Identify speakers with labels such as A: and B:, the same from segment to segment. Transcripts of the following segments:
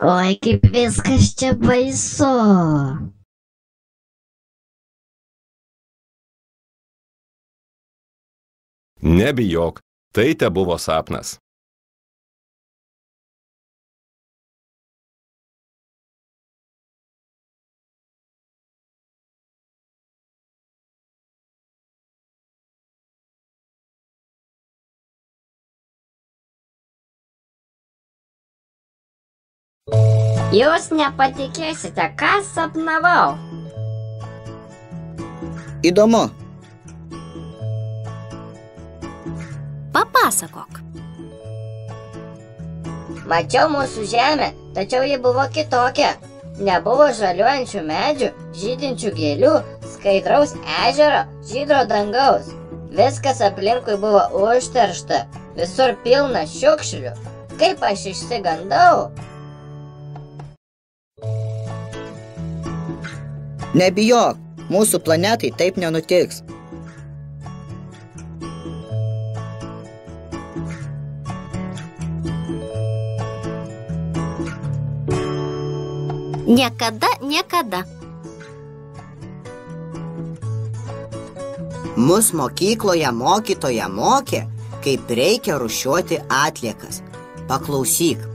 A: Oi, kaip viskas čia baisu.
B: Nebijok, tai tebuvo sapnas.
A: Jūs nepatikėsite, ką sapnavau.
C: Įdomu.
D: Papasakok.
A: Mačiau mūsų žemę, tačiau ji buvo kitokia. Nebuvo žaliuojančių medžių, žydinčių gėlių, skaidraus ežero, žydro dangaus. Viskas aplinkui buvo užteršta, visur pilna šiukšlių. Kaip aš išsigandau.
C: Nebijok, mūsų planetai taip nenutiks.
D: Niekada.
C: Mus mokykloje mokytoja mokė, kaip reikia rūšiuoti atliekas. Paklausyk.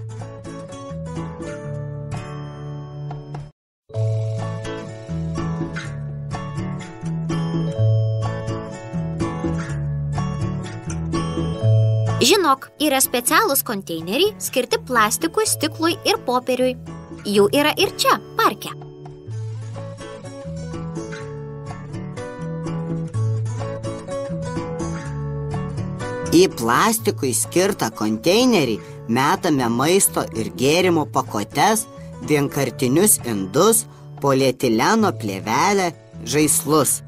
D: Žinok, yra specialūs konteineriai skirti plastikui, stiklui ir popieriui. Jų yra ir čia, parke.
C: Į plastikui skirtą konteinerį metame maisto ir gėrimo pakuotes, vienkartinius indus, polietileno plėvelę, žaislus.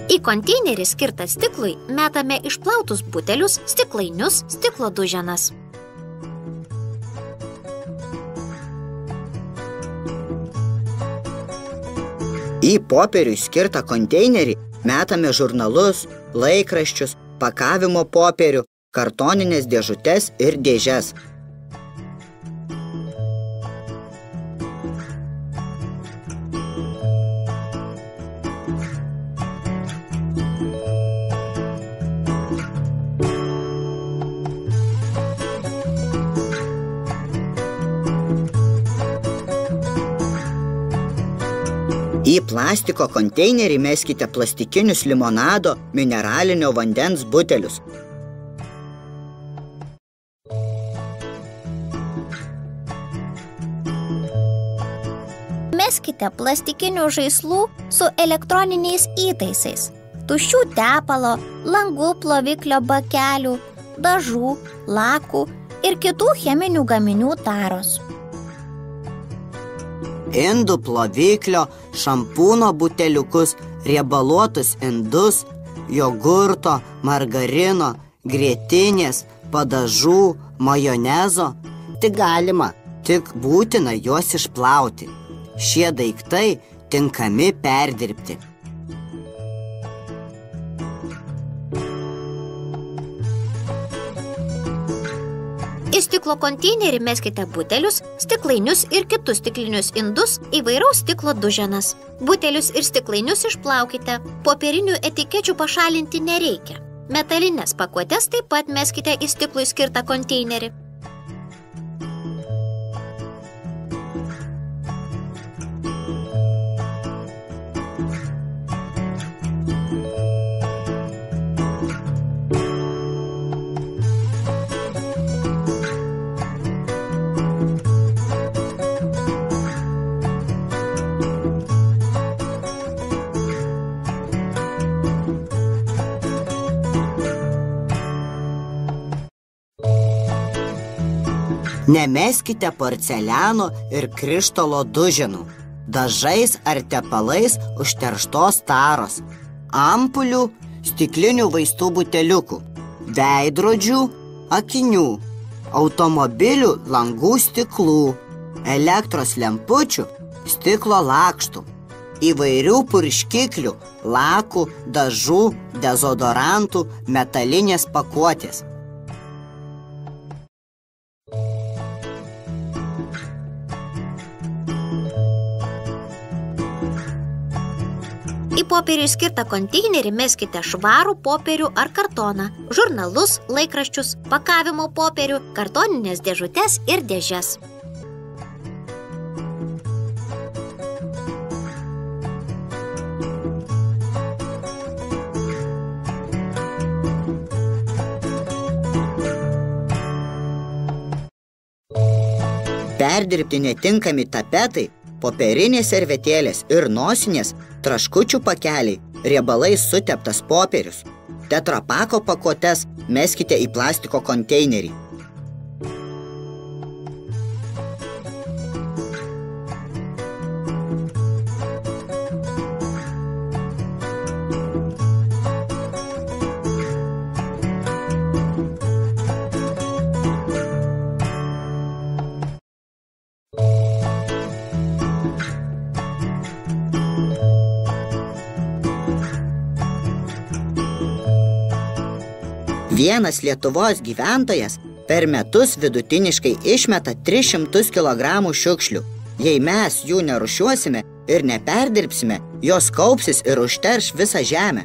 D: Į konteinerį skirtą stiklui metame išplautus butelius, stiklainius, stiklo duženas.
C: Į popieriui skirtą konteinerį metame žurnalus, laikraščius, pakavimo popierių, kartoninės dėžutes ir dėžes. Į plastiko konteinerį meskite plastikinius limonado, mineralinio vandens butelius.
D: Meskite plastikinių žaislų su elektroniniais įtaisais, tuščių tepalo, langų ploviklio bakelių, dažų, lakų ir kitų cheminių gaminių taros.
C: Indų ploviklio, šampūno buteliukus, riebaluotus indus, jogurto, margarino, grietinės, padažų, majonezo. Tik galima, tik būtina juos išplauti. Šie daiktai tinkami perdirbti.
D: Į stiklo konteinerį meskite butelius, stiklainius ir kitus stiklinius indus, įvairaus stiklo duženas. Butelius ir stiklainius išplaukite. Popierinių etikečių pašalinti nereikia. Metalinės pakuotes taip pat meskite į stiklui skirtą konteinerį.
C: Nemeskite porceliano ir krištolo duženų, dažais ar tepalais užterštos taros, ampulių, stiklinių vaistų buteliukų, veidrodžių, akinių, automobilių langų stiklų, elektros lempučių, stiklo lakštų, įvairių purškiklių, lakų, dažų, dezodorantų, metalinės pakuotės.
D: Į popierių skirtą konteinerį meskite švarų popierių ar kartoną, žurnalus, laikraščius, pakavimo popierių, kartoninės dėžutes ir dėžes.
C: Perdirbti netinkami tapetai, popierinės servetėlės ir nosinės, traškučių pakeliai, riebalais suteptas popierius. Tetrapako pakuotes meskite į plastiko konteinerį. Vienas Lietuvos gyventojas per metus vidutiniškai išmeta 300 kg šiukšlių. Jei mes jų nerūšiuosime ir neperdirbsime, jos kaupsis ir užterš visą žemę.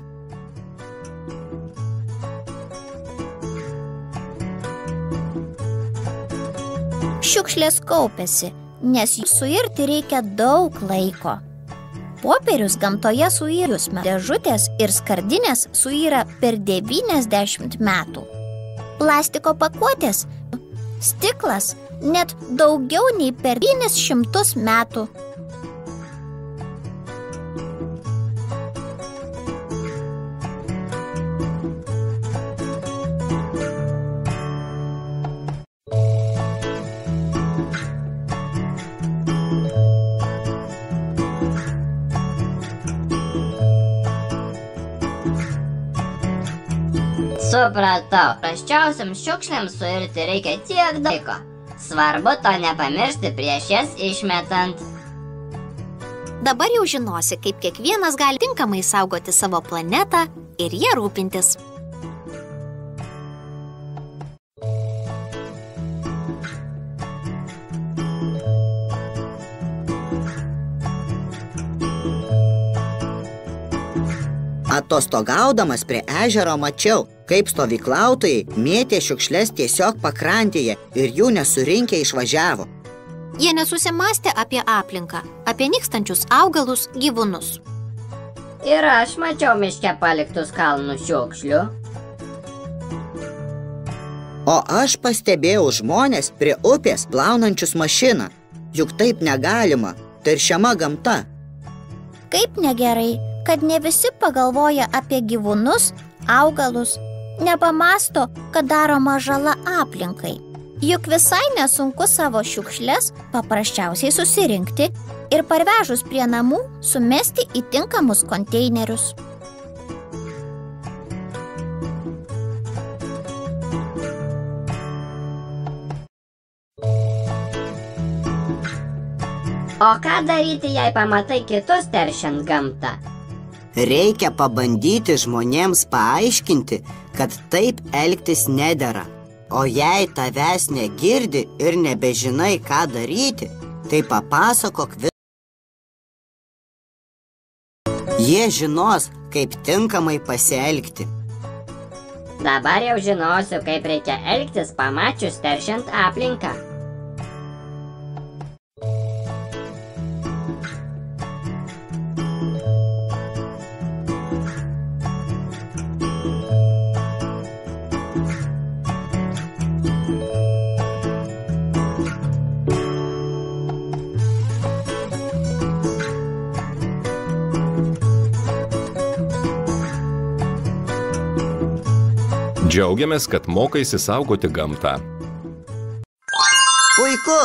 E: Šiukšlės kaupiasi, nes jų suirti reikia daug laiko. Popierius gamtoje suirus dėžutės ir skardinės suyra per 90 metų. Plastiko pakuotės, stiklas net daugiau nei per 900 metų.
A: Supratau, prasčiausiams šiukšlėms suirti reikia tiek laiko. Svarbu to nepamiršti prieš jas išmetant.
D: Dabar jau žinosi, kaip kiekvienas gali tinkamai saugoti savo planetą ir ją rūpintis.
C: Atostogaudamas prie ežero mačiau, kaip stovyklautojai mėtė šiukšles tiesiog pakrantėje ir jų nesurinkę išvažiavo.
D: Jie nesusimąstė apie aplinką, apie nykstančius augalus, gyvūnus.
A: Ir aš mačiau miške paliktus kalnus šiukšlių.
C: O aš pastebėjau žmonės prie upės plaunančius mašiną. Juk taip negalima, teršiama gamta.
E: Kaip negerai, kad ne visi pagalvoja apie gyvūnus, augalus, nepamasto, kad daroma žala aplinkai. Juk visai nesunku savo šiukšles paprasčiausiai susirinkti ir parvežus prie namų sumesti į tinkamus konteinerius.
A: O ką daryti, jei pamatai kitus teršiant gamtą?
C: Reikia pabandyti žmonėms paaiškinti, kad taip elgtis nedera. O jei tavęs negirdi ir nebežinai, ką daryti, tai papasakok visą. Jie žinos, kaip tinkamai pasielgti.
A: Dabar jau žinosiu, kaip reikia elgtis pamačius teršiant aplinką.
B: Džiaugiamės, kad mokaisi saugoti gamtą.
C: Puiku!